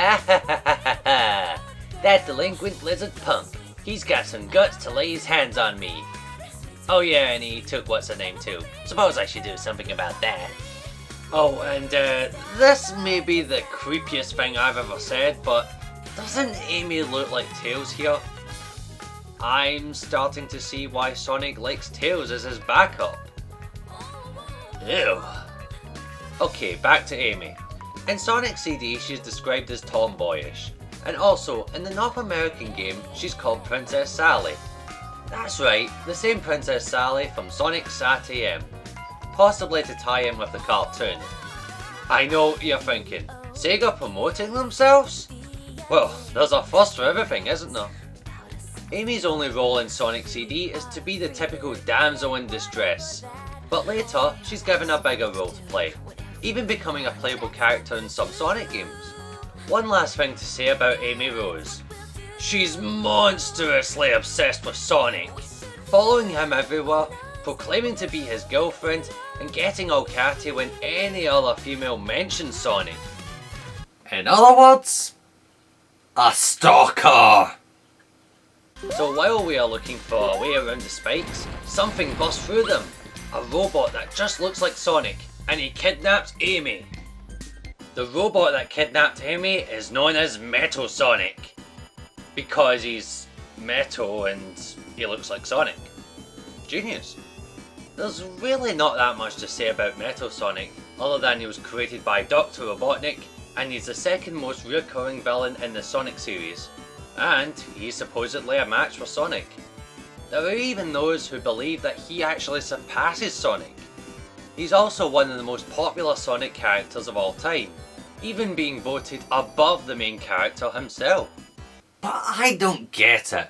Ha ha ha ha ha ha! That delinquent lizard punk. He's got some guts to lay his hands on me. Oh yeah, and he took what's her name too. Suppose I should do something about that. Oh, and this may be the creepiest thing I've ever said, but doesn't Amy look like Tails here? I'm starting to see why Sonic likes Tails as his backup. Ew. Okay, back to Amy. In Sonic CD, she's described as tomboyish. And also, in the North American game, she's called Princess Sally. That's right, the same Princess Sally from Sonic Sat-AM. Possibly to tie in with the cartoon. I know what you're thinking. Sega promoting themselves? Well, there's a first for everything, isn't there? Amy's only role in Sonic CD is to be the typical damsel in distress. But later, she's given a bigger role to play, even becoming a playable character in some Sonic games. One last thing to say about Amy Rose. She's monstrously obsessed with Sonic, following him everywhere, proclaiming to be his girlfriend, and getting all catty when any other female mentions Sonic. In other words, a stalker! So while we are looking for a way around the spikes, something bursts through them. A robot that just looks like Sonic, and he kidnaps Amy. The robot that kidnapped Amy is known as Metal Sonic, because he's metal and he looks like Sonic. Genius. There's really not that much to say about Metal Sonic, other than he was created by Dr. Robotnik, and he's the second most recurring villain in the Sonic series. And he's supposedly a match for Sonic. There are even those who believe that he actually surpasses Sonic. He's also one of the most popular Sonic characters of all time, even being voted above the main character himself. But I don't get it.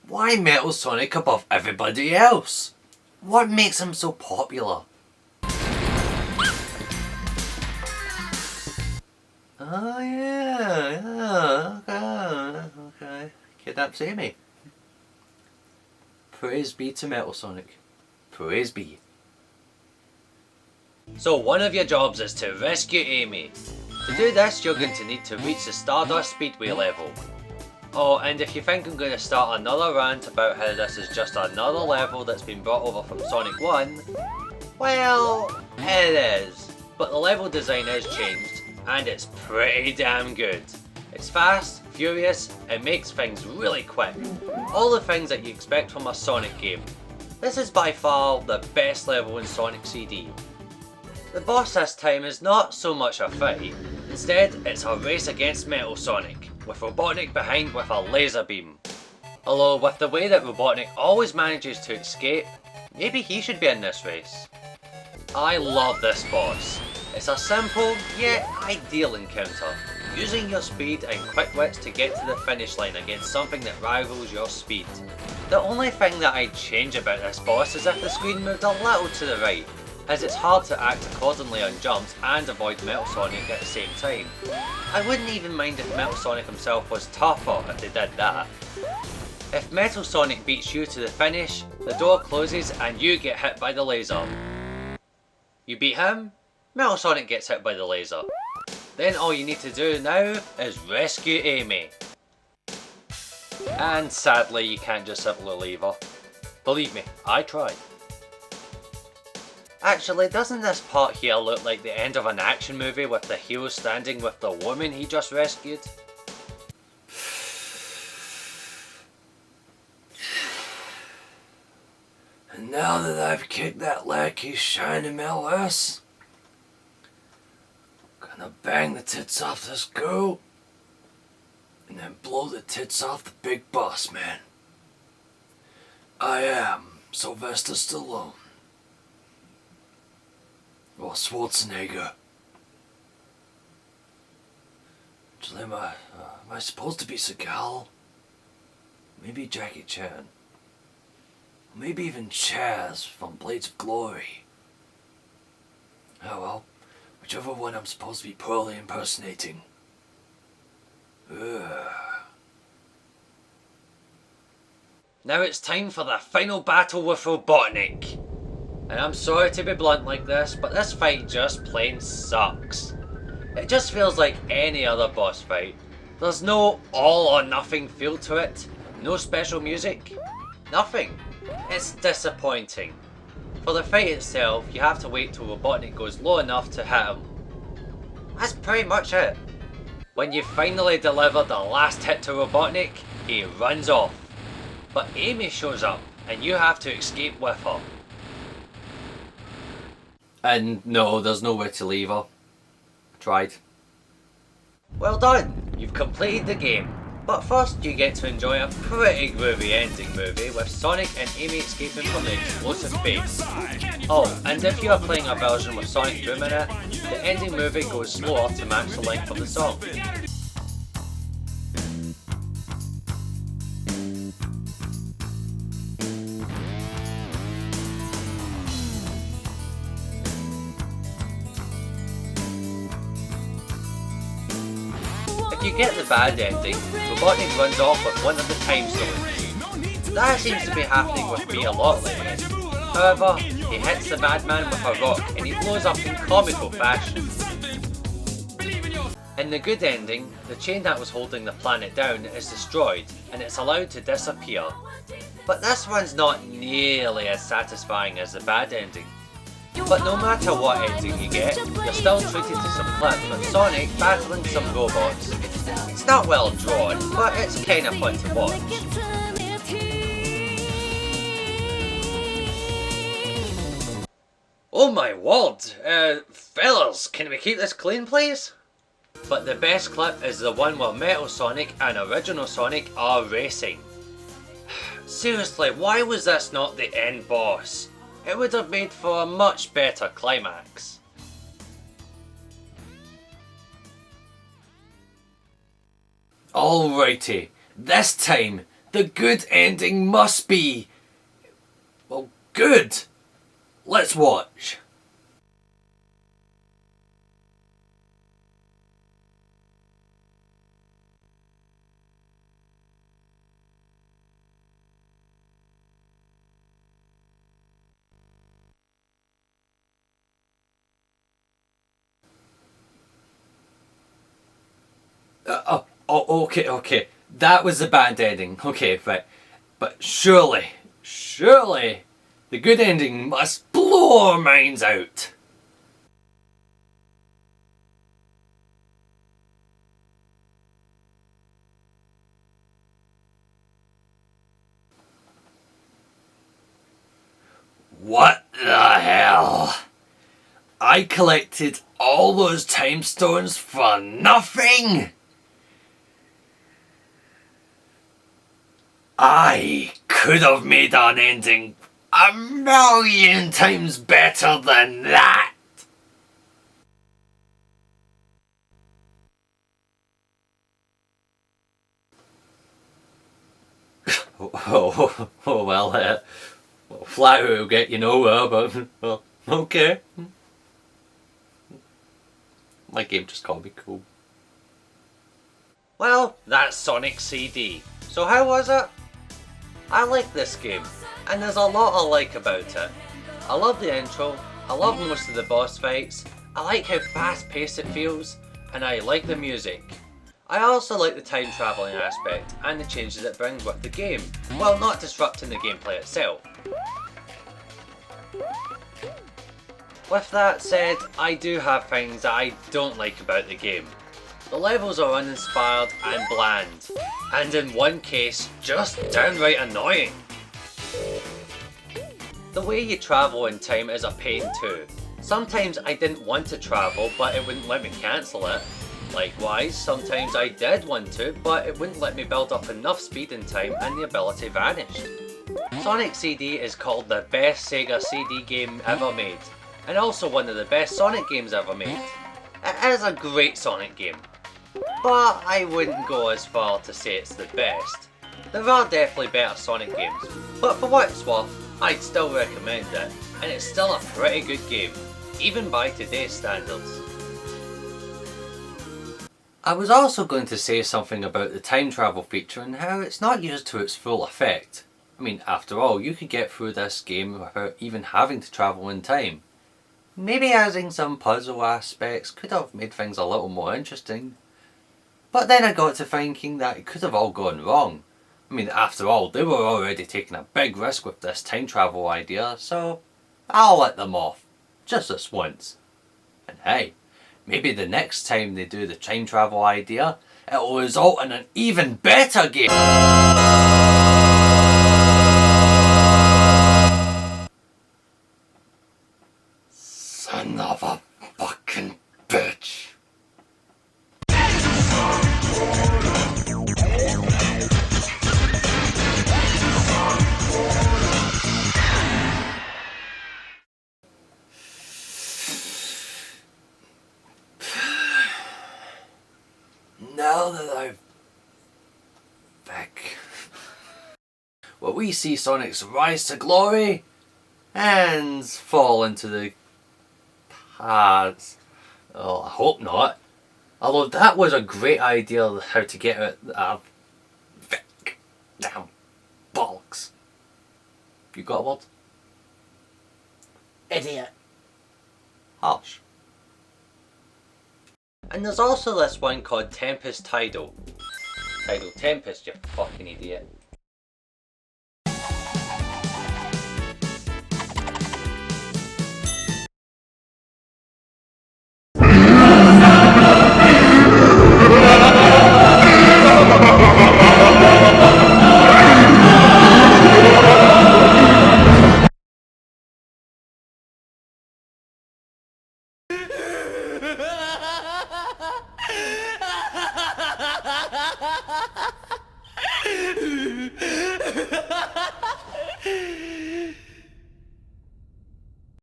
Why Metal Sonic above everybody else? What makes him so popular? Oh yeah, okay. Kidnaps Amy. Praise be to Metal Sonic. Praise be. So one of your jobs is to rescue Amy. To do this, you're going to need to reach the Stardust Speedway level. Oh, and if you think I'm going to start another rant about how this is just another level that's been brought over from Sonic 1, well, it is. But the level design is changed, and it's pretty damn good. It's fast, furious, it makes things really quick. All the things that you expect from a Sonic game. This is by far the best level in Sonic CD. The boss this time is not so much a fight, instead it's a race against Metal Sonic, with Robotnik behind with a laser beam. Although with the way that Robotnik always manages to escape, maybe he should be in this race. I love this boss. It's a simple, yet ideal encounter, using your speed and quick wits to get to the finish line against something that rivals your speed. The only thing that I'd change about this boss is if the screen moved a little to the right, as it's hard to act accordingly on jumps and avoid Metal Sonic at the same time. I wouldn't even mind if Metal Sonic himself was tougher if they did that. If Metal Sonic beats you to the finish, the door closes and you get hit by the laser. You beat him, Metal Sonic gets hit by the laser. Then all you need to do now is rescue Amy. And sadly you can't just simply leave her. Believe me, I tried. Actually, doesn't this part here look like the end of an action movie with the hero standing with the woman he just rescued? And now that I've kicked that lackey's shiny metal ass, I'm gonna bang the tits off this girl, and then blow the tits off the big boss man. I am Sylvester Stallone. Or Schwarzenegger. Actually, am I supposed to be Seagal? Maybe Jackie Chan. Maybe even Chaz from Blades of Glory. Oh well, whichever one I'm supposed to be poorly impersonating. Ugh. Now it's time for the final battle with Robotnik. And I'm sorry to be blunt like this, but this fight just plain sucks. It just feels like any other boss fight. There's no all or nothing feel to it, no special music, nothing. It's disappointing. For the fight itself, you have to wait till Robotnik goes low enough to hit him. That's pretty much it. When you finally deliver the last hit to Robotnik, he runs off. But Amy shows up, and you have to escape with her. And no, there's nowhere to leave her. Tried. Well done! You've completed the game. But first you get to enjoy a pretty groovy ending movie with Sonic and Amy escaping from the explosive base. Oh, and if you are playing a version with Sonic Boom in it, the ending movie goes slower to match the length of the song. If you get the bad ending, Robotnik runs off with one of the time stones. That seems to be happening with me a lot lately. However, he hits the madman with a rock and he blows up in comical fashion. In the good ending, the chain that was holding the planet down is destroyed and it's allowed to disappear. But this one's not nearly as satisfying as the bad ending. But no matter what ending you get, you're still treated to some clips with Sonic battling some robots. It's not well drawn, but it's kinda fun to watch. Oh my word! Fellas, can we keep this clean please? But the best clip is the one where Metal Sonic and Original Sonic are racing. Seriously, why was this not the end boss? It would have made for a much better climax. Alrighty, this time the good ending must be, well, good. Let's watch. Okay. That was the bad ending. Okay, right. But surely, the good ending must blow our minds out. What the hell? I collected all those time stones for nothing? I could have made an ending 1,000,000 times better than that. Well, flat out will get you nowhere, but well, okay. My game just can't be cool. Well, that's Sonic CD. So how was it? I like this game, and there's a lot I like about it. I love the intro, I love most of the boss fights, I like how fast paced it feels, and I like the music. I also like the time travelling aspect and the changes it brings with the game, while not disrupting the gameplay itself. With that said, I do have things that I don't like about the game. The levels are uninspired and bland, and in one case, just downright annoying. The way you travel in time is a pain too. Sometimes I didn't want to travel, but it wouldn't let me cancel it. Likewise, sometimes I did want to, but it wouldn't let me build up enough speed in time and the ability vanished. Sonic CD is called the best Sega CD game ever made, and also one of the best Sonic games ever made. It is a great Sonic game, but I wouldn't go as far to say it's the best. There are definitely better Sonic games, but for what it's worth, I'd still recommend it, and it's still a pretty good game, even by today's standards. I was also going to say something about the time travel feature and how it's not used to its full effect. I mean, after all, you could get through this game without even having to travel in time. Maybe adding some puzzle aspects could have made things a little more interesting. But then I got to thinking that it could have all gone wrong. I mean, after all, they were already taking a big risk with this time travel idea, so I'll let them off. Just this once. And hey, maybe the next time they do the time travel idea, it will result in an even better game! Son of a fucking bitch. Now that I'm back, will we see Sonic's rise to glory and fall into the past? Oh, I hope not. Although that was a great idea how to get out Vic. Damn bollocks. You got a word? Idiot. Harsh. And there's also this one called Tempest Tidal. Tidal Tempest, you fucking idiot.